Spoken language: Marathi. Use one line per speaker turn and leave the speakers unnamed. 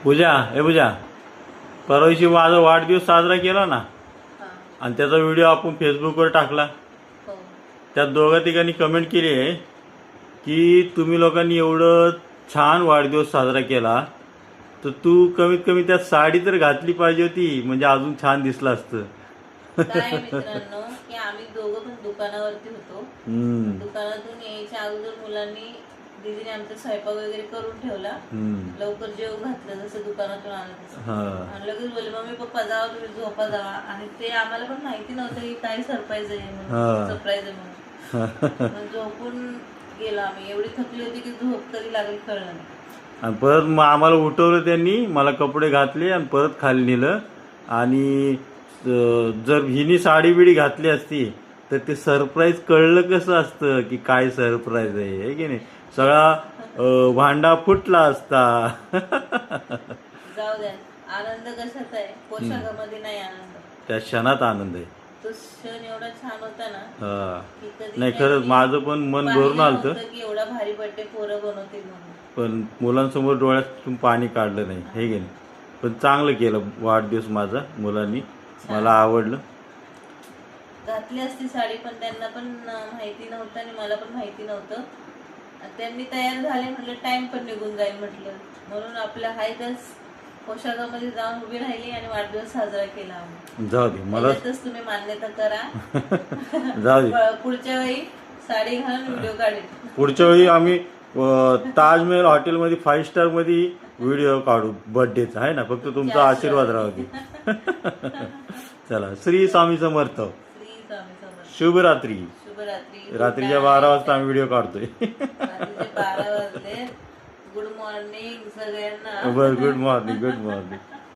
पूजा हे पूजा परवा दिवशी माझा वाढदिवस साजरा केला ना
हा.
आणि त्याचा व्हिडिओ आपण फेसबुकवर टाकला.
हो.
त्यात दोघा तिघांनी कमेंट केली आहे की तुम्ही लोकांनी एवढं छान वाढदिवस साजरा केला तर तू कमीत कमी त्यात साडी तर घातली पाहिजे होती म्हणजे अजून छान दिसलं असतं.
काय मित्रांनो की आम्ही दोघं पण दुकानावरती होतो. दुकानातून यायच्या अगोदर मुलांनी दीदीने आमचा स्वयंपाक वगैरे करून ठेवला. लवकर जेव घातलं जसं दुकानातून आलं तसं आणि लगेच बोलले मम्मी पप्पा जावा तुम्ही झोपा जावा. आणि ते आम्हाला पण माहिती नव्हतं की काय सरप्राईज आहे म्हणून, सरप्राईज आहे म्हणून. मग झोपून गेलो आम्ही. एवढी थकली होती की झोप कधी लागली कळलं नाही.
आणि परत मग आम्हाला उठवलं त्यांनी, मला कपडे घातले आणि परत खाली नेलं. आणि जर हिनी साडी बिडी घातली असती तर ते सरप्राईज कळलं कसं असतं की काय सरप्राईज आहे की नाही. सगळा भांडा फुटला असता.
जाऊ द्या, आनंद कशाचा आहे, पोशाखामध्ये नाही आनंद,
त्या क्षणात आनंद आहे.
तो क्षण एवढा छान होता ना की कधी
नाही खरंच माझं पण मन भरून आलतं
की एवढा भारी बर्थडे पोरं बनवतील म्हणून.
पण मुलांसमोर डोळ्यातून पाणी काढलं नाही हे की नाही. पण चांगलं केलं वाढदिवस माझा मुलांनी, मला आवडलं.
घातली असती साडी पण त्यांना पण माहिती नव्हतं आणि मला पण माहिती नव्हतं. त्यांनी तयार झाले म्हटलं टाइम पण निघून जाईल म्हटलं, म्हणून आपल्या हाय त्याच पोशाखामध्ये जाऊन उभी राहिली आणि वाढदिवस साजरा केला आम्ही.
जाऊ दे मला
तुम्ही मान्यता करा.
जाऊ दे
पुढच्या वेळी साडी घालून व्हिडिओ काढेल.
पुढच्या वेळी आम्ही ताजमहल हॉटेलमध्ये 5 स्टार मध्ये व्हिडिओ काढू बर्थडेचा आहे ना. फक्त तुमचा आशीर्वाद राहू दे. चला श्री स्वामी समर्थ.
श्री स्वामी समर्थ.
शुभरात्री.
शुभरात्री.
रात्रीच्या 12 वाजता आम्ही व्हिडिओ काढतोय.
रात्रीचे 12 वाजले. गुड मॉर्निंग सगळ्यांना.
बरं गुड मॉर्निंग गुड मॉर्निंग.